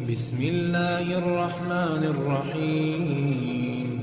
बिस्मिल्लाहिर्रहमानिर्रहीम।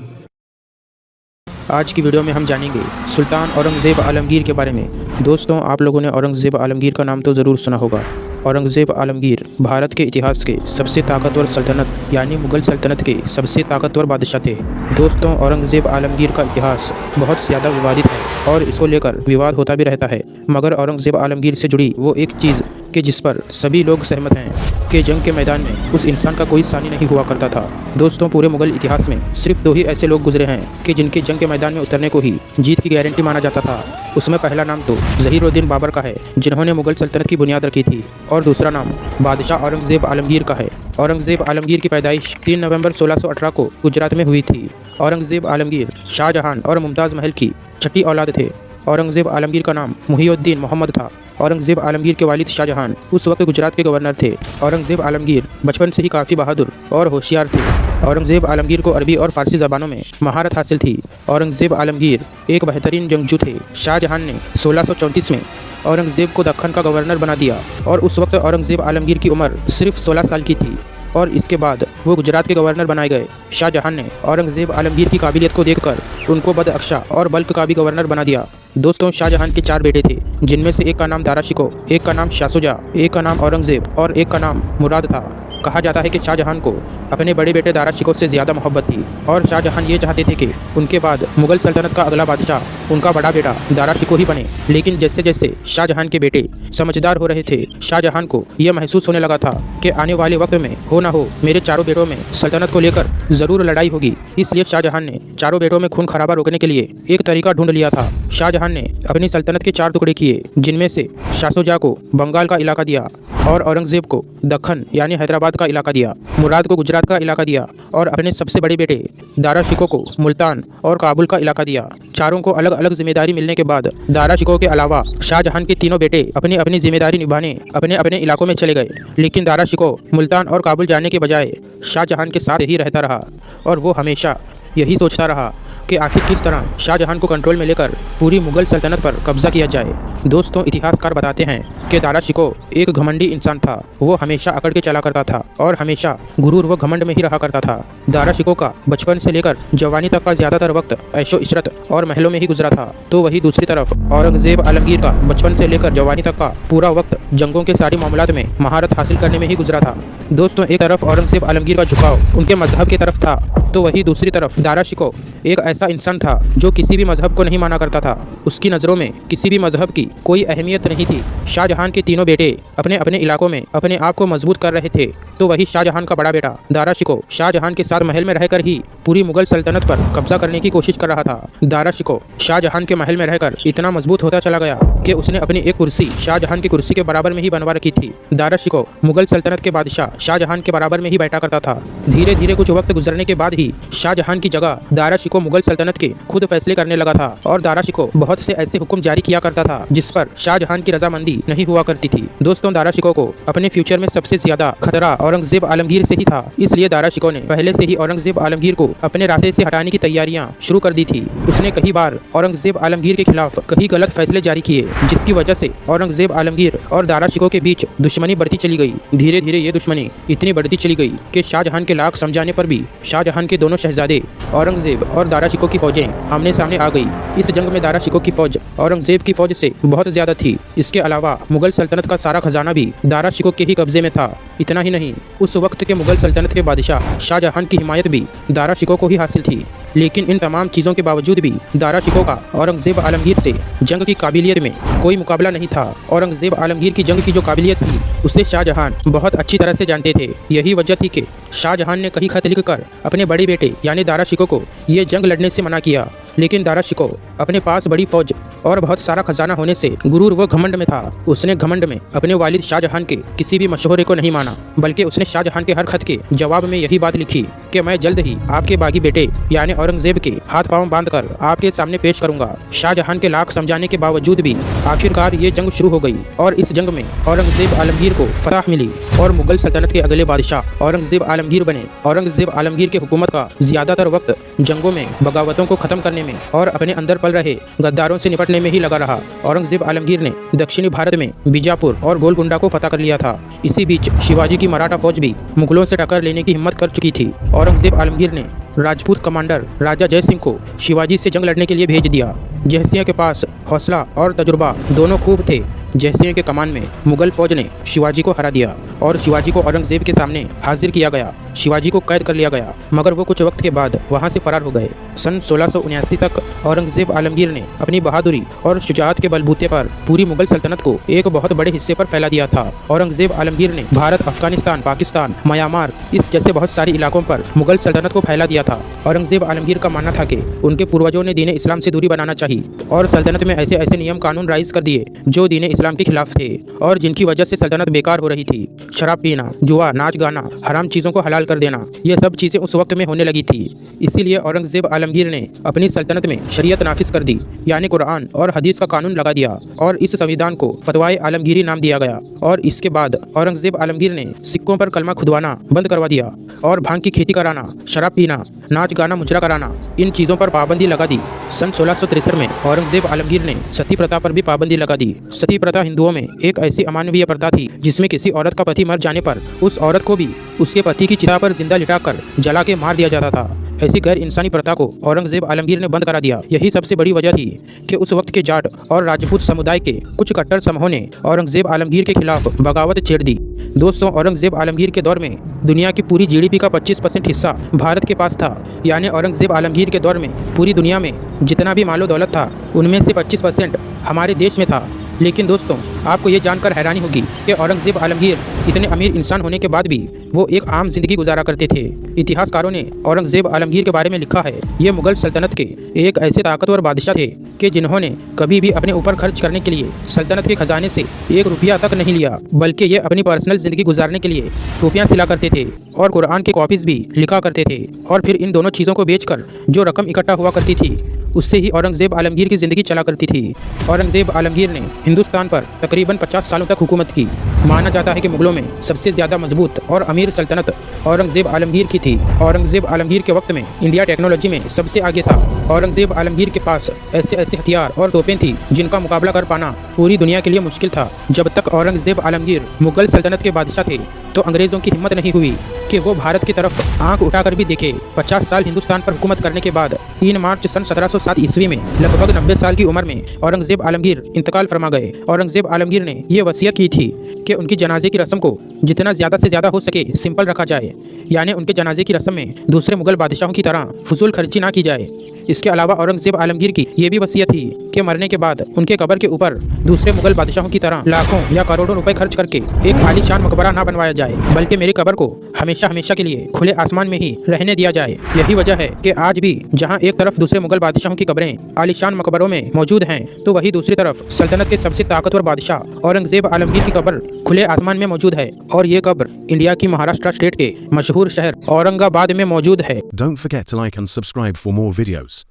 आज की वीडियो में हम जानेंगे सुल्तान औरंगज़ेब आलमगीर के बारे में। दोस्तों, आप लोगों ने औरंगज़ेब आलमगीर का नाम तो ज़रूर सुना होगा। औरंगज़ेब आलमगीर भारत के इतिहास के सबसे ताकतवर सल्तनत यानी मुग़ल सल्तनत के सबसे ताकतवर बादशाह थे। दोस्तों, औरंगज़ेब आलमगीर का इतिहास बहुत ज़्यादा विवादित है और इसको लेकर विवाद होता भी रहता है, मगर औरंगज़ेब आलमगीर से जुड़ी वो एक चीज़ कि जिस पर सभी लोग सहमत हैं कि जंग के मैदान में उस इंसान का कोई सानी नहीं हुआ करता था। दोस्तों, पूरे मुग़ल इतिहास में सिर्फ 2 ही ऐसे लोग गुजरे हैं कि जिनके जंग के मैदान में उतरने को ही जीत की गारंटी माना जाता था। उसमें पहला नाम तो ज़हीरुद्दीन बाबर का है, जिन्होंने मुग़ल सल्तनत की बुनियाद रखी थी, और दूसरा नाम बादशाह औरंगज़ेब आलमगीर का है। औरंगज़ेब आलमगीर की पैदाइश 3 नवंबर 1618 को गुजरात में हुई थी। औरंगज़ेब आलमगीर शाहजहां और मुमताज़ महल की छठी औलाद थे। औरंगज़ेब आलमगीर का नाम मुहिउद्दीन मोहम्मद था। औरंगज़ेब आलमगीर के वालिद शाहजहां उस वक्त गुजरात के गवर्नर थे। औरंगज़ेब आलमगीर बचपन से ही काफ़ी बहादुर और होशियार थे। औरंगज़ेब आलमगीर को अरबी और फ़ारसी ज़बानों में महारत हासिल थी। औरंगज़ेब आलमगीर एक बेहतरीन जंगजू थे। शाहजहां ने 1634 में औरंगज़ेब को दक्खन का गवर्नर बना दिया और उस वक्त औरंगज़ेब आलमगीर की उम्र सिर्फ 16 साल की थी और इसके बाद वो गुजरात के गवर्नर बनाए गए। शाहजहां ने औरंगज़ेब आलमगीर की काबिलियत को देखकर उनको बदअक्शा और बल्क का भी गवर्नर बना दिया। दोस्तों, शाहजहां के 4 बेटे थे, जिनमें से एक का नाम दारा शिकोह, एक का नाम शाह शुजा, एक का नाम औरंगज़ेब और एक का नाम मुराद था। कहा जाता है कि शाहजहां को अपने बड़े बेटे दारा शिकोह से ज़्यादा मोहब्बत थी और शाहजहां ये चाहते थे कि उनके बाद मुग़ल सल्तनत का अगला बादशाह उनका बड़ा बेटा दारा शिकोह ही बने। लेकिन जैसे जैसे शाहजहां के बेटे समझदार हो रहे थे, शाहजहां को यह महसूस होने लगा था कि आने वाले वक्त में हो ना हो मेरे चारों बेटों में सल्तनत को लेकर ज़रूर लड़ाई होगी। इसलिए शाहजहां ने चारों बेटों में खून खराबा रोकने के लिए एक तरीका ढूंढ लिया था। शाहजहां ने अपनी सल्तनत के 4 टुकड़े किए, जिनमें से शाह शुजा को बंगाल का इलाका दिया और औरंगज़ेब को दक्खन यानी हैदराबाद का इलाका दिया, मुराद को गुजरात का इलाका दिया और अपने सबसे बड़े बेटे दारा शिकोह को मुल्तान और काबुल का इलाका दिया। चारों को अलग अलग जिम्मेदारी मिलने के बाद दारा शिकोह के अलावा शाहजहां के तीनों बेटे अपनी अपनी जिम्मेदारी निभाने अपने अपने इलाकों में चले गए। लेकिन दारा शिकोह मुल्तान और काबुल जाने के बजाय शाहजहां के साथ ही रहता रहा और वो हमेशा यही सोचता रहा कि आखिर किस तरह शाहजहां को कंट्रोल में लेकर पूरी मुग़ल सल्तनत पर कब्जा किया जाए। दोस्तों, इतिहासकार बताते हैं कि दारा शिकोह एक घमंडी इंसान था। वो हमेशा अकड़ के चला करता था और हमेशा गुरूर व घमंड में ही रहा करता था। दारा शिकोह का बचपन से लेकर जवानी तक का ज़्यादातर वक्त ऐशो इशरत और महलों में ही गुजरा था, तो वही दूसरी तरफ औरंगज़ेब आलमगीर का बचपन से लेकर जवानी तक का पूरा वक्त जंगों के सारी मामलात में महारत हासिल करने में ही गुजरा था। दोस्तों, एक तरफ औरंगज़ेब आलमगीर का झुकाव उनके मजहब की तरफ था, तो वही दूसरी तरफ दारा शिकोह एक ऐसा इंसान था जो किसी भी मजहब को नहीं माना करता था। उसकी नज़रों में किसी भी मजहब की कोई अहमियत नहीं थी। शाहजहां के तीनों बेटे अपने अपने इलाकों में अपने आप को मजबूत कर रहे थे, तो वही शाहजहां का बड़ा बेटा दारा शिकोह शाहजहां के साथ महल में रहकर ही पूरी मुग़ल सल्तनत पर कब्जा करने की कोशिश कर रहा था। दारा शिकोह शाहजहां के महल में रहकर इतना मजबूत होता चला गया कि उसने अपनी एक कुर्सी शाहजहां की कुर्सी के बराबर में ही बनवा रखी थी। दारा शिकोह मुग़ल सल्तनत के बादशाह शाहजहां के बराबर में ही बैठा करता था। धीरे धीरे कुछ वक्त गुजरने के बाद ही शाहजहां की जगह दारा शिकोह मुग़ल सल्तनत के खुद फैसले करने लगा था और दारा शिकोह बहुत से ऐसे हुक्म जारी किया करता था जिस पर शाहजहां की रजामंदी नहीं हुआ करती थी। दोस्तों, दारा शिकोह को अपने फ्यूचर में सबसे ज्यादा खतरा औरंगज़ेब आलमगीर से ही था। इसलिए दारा शिकोह ने पहले से ही औरंगज़ेब आलमगीर को अपने रास्ते से हटाने की तैयारियां शुरू कर दी थी। उसने कई बार औरंगज़ेब आलमगीर के खिलाफ कई गलत फैसले जारी किए, जिसकी वजह से औरंगज़ेब आलमगीर और दारा शिकोह के बीच दुश्मनी बढ़ती चली गई। धीरे धीरे ये दुश्मनी इतनी बढ़ती चली गई कि शाहजहां के लाख समझाने पर भी शाहजहां के दोनों शहजादे औरंगज़ेब और दारा शिकोह की फौजें आमने सामने आ गई। इस जंग में दारा शिकोह की फौज औरंगज़ेब की फौज से बहुत ज़्यादा थी। इसके अलावा मुग़ल सल्तनत का सारा खजाना भी दारा शिकोह के ही कब्जे में था। इतना ही नहीं, उस वक्त के मुग़ल सल्तनत के बादशाह शाहजहां की हिमायत भी दारा शिकोह को ही हासिल थी। लेकिन इन तमाम चीज़ों के बावजूद भी दारा शिकोह का औरंगज़ेब आलमगीर से जंग की काबिलियत में कोई मुकाबला नहीं था। औरंगज़ेब आलमगीर की जंग की जो काबिलियत थी उसे शाहजहां बहुत अच्छी तरह से जानते थे। यही वजह थी कि शाहजहां ने कई खत लिखकर अपने बड़े बेटे यानी दारा शिकोह को ये जंग लड़ने से मना किया। लेकिन दारा शिकोह अपने पास बड़ी फौज और बहुत सारा खजाना होने से गुरूर व घमंड में था। उसने घमंड में अपने वालिद शाहजहां के किसी भी मशवरे को नहीं माना, बल्कि उसने शाहजहां के हर खत के जवाब में यही बात लिखी कि मैं जल्द ही आपके बागी बेटे यानी औरंगज़ेब के हाथ पांव बांधकर आपके सामने पेश करूंगा। शाहजहां के लाख समझाने के बावजूद भी आखिरकार ये जंग शुरू हो गई और इस जंग में औरंगज़ेब आलमगीर को फतह मिली और मुग़ल सल्तनत के अगले बादशाह औरंगज़ेब आलमगीर बने। औरंगज़ेब आलमगीर की हुकूमत का ज़्यादातर वक्त जंगों में बगावतों को ख़त्म करने में में और अपने अंदर पल रहे गद्दारों से निपटने में ही लगा रहा। औरंगजेब आलमगीर ने दक्षिणी भारत में बीजापुर और गोलकुंडा को फतह कर लिया था। इसी बीच शिवाजी की मराठा फौज भी मुगलों से टक्कर लेने की हिम्मत कर चुकी थी। औरंगजेब आलमगीर ने राजपूत कमांडर राजा जय सिंह को शिवाजी से जंग लड़ने के लिए भेज दिया। जयसिंह के पास हौसला और तजुर्बा दोनों खूब थे। जयसिंह के कमान में मुगल फौज ने शिवाजी को हरा दिया और शिवाजी को औरंगजेब के सामने हाजिर किया गया। शिवाजी को कैद कर लिया गया, मगर वो कुछ वक्त के बाद वहां से फरार हो गए। सन 1679 तक औरंगजेब आलमगीर ने अपनी बहादुरी और शुजाअत के बलबूते पर पूरी मुगल सल्तनत को एक बहुत बड़े हिस्से पर फैला दिया था। औरंगजेब आलमगीर ने भारत, अफगानिस्तान, पाकिस्तान, म्यांमार इस जैसे बहुत सारे इलाकों पर मुगल सल्तनत को फैला दिया था। औरंगजेब आलमगीर का मानना था कि उनके पूर्वजों ने दीन इस्लाम से दूरी बनाना चाहिए और सल्तनत में ऐसे ऐसे नियम कानून राइज कर दिए जो दीन इस्लाम के खिलाफ थे और जिनकी वजह से सल्तनत बेकार हो रही थी। शराब पीना, जुआ, नाच गाना, हराम चीज़ों को हलाल कर देना, ये सब चीज़ें उस वक्त में होने लगी थी। इसीलिए औरंगजेब आलमगीर ने अपनी सल्तनत में शरीयत नाफिज कर दी, यानी कुरान और हदीस का कानून लगा दिया और इस संविधान को फतवाए आलमगीरी नाम दिया गया। और इसके बाद औरंगजेब आलमगीर ने सिक्कों पर कलमा खुदवाना बंद करवा दिया और भांग की खेती कराना, शराब पीना, नाच गाना, मुजरा कराना, इन चीज़ों पर पाबंदी लगा दी। सन 1663 में औरंगजेब आलमगीर ने सती प्रथा पर भी पाबंदी लगा दी। सती प्रथा हिंदुओं में एक ऐसी अमानवीय प्रथा थी जिसमें किसी औरत का पति मर जाने पर उस औरत को भी उसके पति की चिता पर जिंदा लिटाकर जला के मार दिया जाता था। ऐसी गैर इंसानी प्रथा को औरंगजेब आलमगीर ने बंद करा दिया। यही सबसे बड़ी वजह थी कि उस वक्त के जाट और राजपूत समुदाय के कुछ कट्टर समूहों ने औरंगजेब आलमगीर के खिलाफ बगावत छेड़ दी। दोस्तों, औरंगजेब आलमगीर के दौर में दुनिया की पूरी जीडीपी का 25% हिस्सा भारत के पास था। यानी औरंगजेब आलमगीर के दौर में पूरी दुनिया में जितना भी मालो दौलत था उनमें से 25% हमारे देश में था। लेकिन दोस्तों, आपको ये जानकर हैरानी होगी कि औरंगजेब आलमगीर इतने अमीर इंसान होने के बाद भी वो एक आम जिंदगी गुजारा करते थे। इतिहासकारों ने औरंगजेब आलमगीर के बारे में लिखा है, ये मुगल सल्तनत के एक ऐसे ताकतवर बादशाह थे कि जिन्होंने कभी भी अपने ऊपर खर्च करने के लिए सल्तनत के खजाने से 1 रुपया तक नहीं लिया, बल्कि ये अपनी पर्सनल जिंदगी गुजारने के लिए टोपियाँ सिला करते थे और कुरान के कॉपीज भी लिखा करते थे। और फिर इन दोनों चीज़ों को बेचकर जो रकम इकट्ठा हुआ करती थी उससे ही औरंगजेब आलमगीर की ज़िंदगी चला करती थी। औरंगजेब आलमगीर ने हिंदुस्तान पर तकरीबन 50 सालों तक हुकूमत की। माना जाता है कि मुगलों में सबसे ज़्यादा मजबूत और अमीर सल्तनत औरंगजेब आलमगीर की थी। औरंगजेब आलमगीर के वक्त में इंडिया टेक्नोलॉजी में सबसे आगे था। औरंगजेब आलमगीर के पास ऐसे ऐसे हथियार और तोपें थी जिनका मुकाबला कर पाना पूरी दुनिया के लिए मुश्किल था। जब तक औरंगजेब आलमगीर मुगल सल्तनत के बादशाह थे तो अंग्रेज़ों की हिम्मत नहीं हुई कि वो भारत की तरफ आंख उठाकर भी देखे। 50 साल हिंदुस्तान पर हुकूमत करने के बाद 3 मार्च सन 1707 ईस्वी में लगभग 90 साल की उम्र में औरंगजेब आलमगीर इंतकाल फरमा गए। औरंगजेब आलमगीर ने यह वसीयत की थी कि उनकी जनाजे की रस्म को जितना ज़्यादा से ज़्यादा हो सके सिंपल रखा जाए, यानी उनके जनाजे की रस्म में दूसरे मुगल बादशाहों की तरह फजूल खर्ची ना की जाए। इसके अलावा औरंगजेब आलमगीर की यह भी वसीयत थी कि मरने के बाद उनके कब्र के ऊपर दूसरे मुगल बादशाहों की तरह लाखों या करोड़ों रुपए खर्च करके एक आलीशान मकबरा ना बनवाया जाए, बल्कि मेरी कब्र को हमेशा हमेशा के लिए खुले आसमान में ही रहने दिया जाए। यही वजह है कि आज भी जहां एक तरफ दूसरे मुगल बादशाहों की कब्रें आलीशान मकबरों में मौजूद हैं, तो वही दूसरी तरफ सल्तनत के सबसे ताकतवर बादशाह औरंगजेब आलमगीर की कब्र खुले आसमान में मौजूद है। और ये कब्र इंडिया की महाराष्ट्र स्टेट के मशहूर शहर औरंगाबाद में मौजूद है। Don't forget to like and subscribe for more videos.